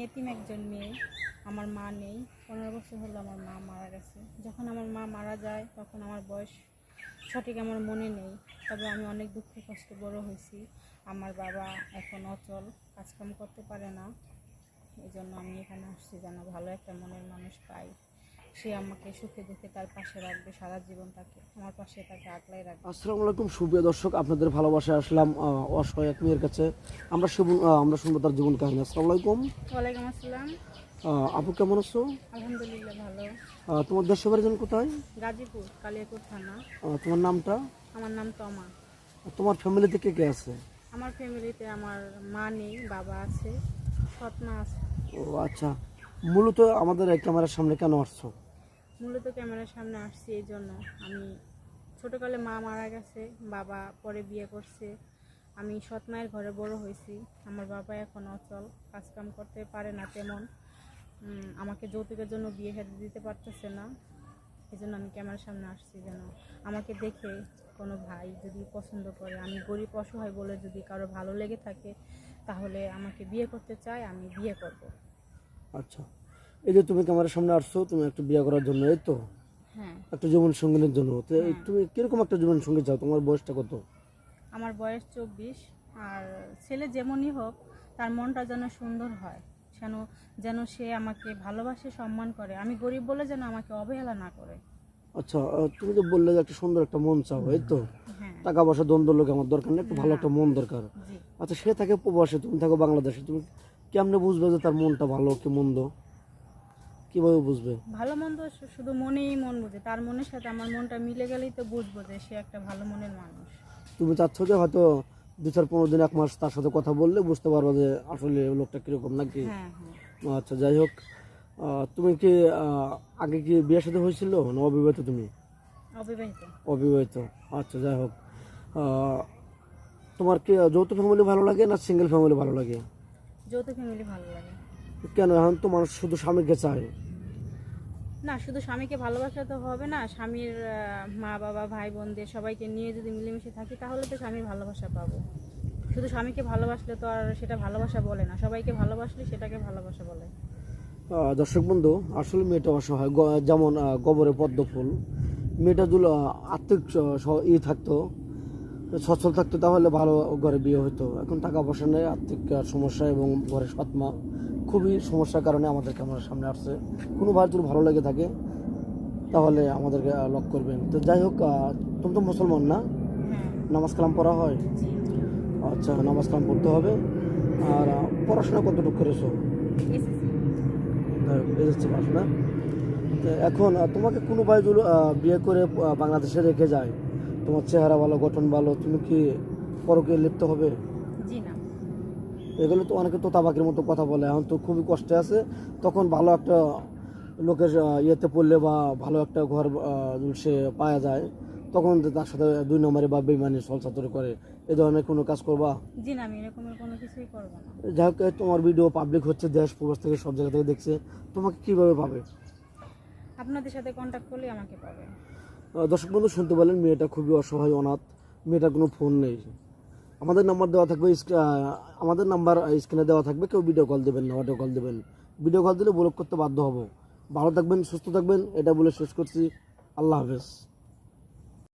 এতিম একজন মেয়ে, আমার মা নেই। 15 বছর হলো আমার মা মারা গেছে। যখন আমার মা মারা যায় তখন আমার বয়স সঠিক আমার মনে নেই, তবে আমি অনেক দুঃখ কষ্ট বড় হয়েছি। আমার বাবা এখন অচল, কাজকাম করতে পারে না। এই জন্য আমি এখানে আসছি যেন ভালো একটা মনের মানুষ পাই, সে আমাকে সুখে দুঃখে তার পাশে রাখবে, সারা জীবন তাকে আমার পাশে তাকে আগলাই রাখবে। আসসালামু আলাইকুম সুপ্রিয় দর্শক, আপনাদের ভালোবাসায় আসলাম অসহায় এক মেয়ের কাছে। আমরা শুনবো তার জীবন কাহিনী। আসসালামু আলাইকুম। ওয়ালাইকুম আসসালাম। আপু কেমন আছো? আলহামদুলিল্লাহ ভালো। তোমার দেশের বাড়ি যেন কোথায়? গাজীপুর, কালিয়াপুর থানা। তোমার নামটা? আমার নাম তমা। তোমার ফ্যামিলিতে কে কে আছে? আমার ফ্যামিলিতে আমার মা নেই, বাবা আছে, সৎ মা আছে। ও আচ্ছা, মূলত আমাদের এই ক্যামেরার সামনে কেন আসছো? মূলত ক্যামেরার সামনে আসছি এই জন্য, আমি ছোটোকালে মা মারা গেছে, বাবা পরে বিয়ে করছে। আমি সৎ মায়ের ঘরে বড় হয়েছি। আমার বাবা এখন অচল, কাজকাম করতে পারে না তেমন। আমাকে যৌতুকের জন্য বিয়ে শাদী দিতে পারতেছে না। এই জন্য আমি ক্যামেরার সামনে আসছি যেন আমাকে দেখে কোনো ভাই যদি পছন্দ করে, আমি গরিব অসহায় বলে যদি কারো ভালো লেগে থাকে তাহলে আমাকে বিয়ে করতে চায়, আমি বিয়ে করব। আচ্ছা, এই যে তুমি ক্যামেরার সামনে আসছো, তুমি একটা বিয়ে করার জন্য, এই তো হ্যাঁ, একটা জীবন সঙ্গিনীর জন্য। তো হ্যাঁ। তুমি কিরকম একটা জীবন সঙ্গী চাও? তোমার বয়সটা কত? আমার বয়স 24। আর ছেলে যেমনই হোক তার মনটা যেন সুন্দর হয়, যেন যেন সে আমাকে ভালোবাসে, সম্মান করে। আমি গরিব বলে যেন আমাকে অবহেলা না করে। আচ্ছা, তুমি তো বললে যে একটা সুন্দর একটা মন চাও, এই তো? হ্যাঁ। টাকা পয়সা দ্বন্দ্ব লোক আমার দরকার নেই, একটু ভালো না। একটা মন দরকার। জি। আচ্ছা, সে থাকে প্রবাসে, তুমি থাকো বাংলাদেশে, তুমি কেমনে বুঝবে যে তার মনটা ভালো কি মন্দ? কিভাবে বুঝবে? ভালো মন্দ শুধু মনেই মন বুঝে, তার মনের সাথে আমার মনটা মিলে গেলেই তো বুঝবো যে সে একটা ভালো মনের মানুষ। তুমি চাচ্ছ যে হয়তো 2-4-15 দিন 1 মাস তার সাথে কথা বললে বুঝতে পারবো যে আসলে লোকটা কিরকম, নাকি? হ্যাঁ, হ্যাঁ। আচ্ছা, যাই হোক, তুমি কি আগে কি বিয়ে সাথে হয়েছিল না অবিবাহিত তুমি? অবিবাহিত। অবিবাহিত। আচ্ছা, যাই হোক, তোমার কি যৌথ ফ্যামিলি ভালো লাগে না সিঙ্গেল ফ্যামিলি ভালো লাগে? যৌথ ফ্যামিলি ভালো লাগে। কেন, এখন তো মানুষ শুধু স্বামীকে চায়। না, শুধু স্বামীকে ভালোবাসা তো হবে না, স্বামীর মা বাবা ভাই বোনদের সবাইকে নিয়ে যদি মিলেমিশে থাকি তাহলে তো স্বামীর ভালোবাসা পাবো। শুধু স্বামীকে ভালোবাসলে তো আর সেটা ভালোবাসা বলে না, সবাইকে ভালোবাসলে সেটাকে ভালোবাসা বলে। দর্শক বন্ধু, আসলে মেয়েটা অসহায়, যেমন গোবরে পদ্ম ফুল। মেয়েটা যদি আর্থিক থাকতো, সচ্ছল থাকতো, তাহলে ভালো ঘরে বিয়ে হতো। এখন টাকা পয়সা নেই, আর্থিক সমস্যা এবং ঘরের সৎমা খুবই সমস্যার কারণে আমাদের ক্যামেরার সামনে আসছে। কোনো ভাই যদি ভালো লেগে থাকে তাহলে আমাদেরকে লক করবেন। তো যাই হোক, তুমি তো মুসলমান না? হ্যাঁ। নামাজ কালাম পড়া হয়? জি। আচ্ছা, নামাজ কালাম পড়তে হবে। আর পড়াশোনা কতটুকু করেছো? এসএসসি। এসেছে পাস না? তো এখন তোমাকে কোনো ভাই যদি বিয়ে করে বাংলাদেশে রেখে যায়, তোমার চেহারা ভালো, গঠন ভালো, তুমি কি পরকে লিপ্ত হবে? জি না। এগুলো তো অনেকে তোতা পাখির মতো কথা বলে, এখন তো খুবই কষ্টে আছে। তখন ভালো একটা লোকের ইয়েতে পড়লে বা ভালো একটা ঘর যদি সে পাওয়া যায়, তখন তার সাথে 2 নম্বরে বা বেইমানি ছলচাতুরি করে, এ ধরনের কোনো কাজ করবা? জি না, আমি এরকমের কোনো কিছুই করবো না। যাই হোক, তোমার ভিডিও পাবলিক হচ্ছে, দেশ প্রবাস থেকে সব জায়গা থেকে দেখছে, তোমাকে কিভাবে পাবে? আপনাদের সাথে কন্ট্যাক্ট করলে আমাকে পাবে। দর্শক বন্ধু, শুনতে পেলেন, মেয়েটা খুবই অসহায়, অনাথ। মেয়েটার কোনো ফোন নেই। আমাদের নাম্বার দেওয়া থাকবে, আমাদের নাম্বার স্ক্রিনে দেওয়া থাকবে। কেউ ভিডিও কল দেবেন না, অডিও কল দেবেন। ভিডিও কল দিলে ব্লক করতে বাধ্য হব। ভালো থাকবেন, সুস্থ থাকবেন, এটা বলে শেষ করছি। আল্লাহ হাফেজ।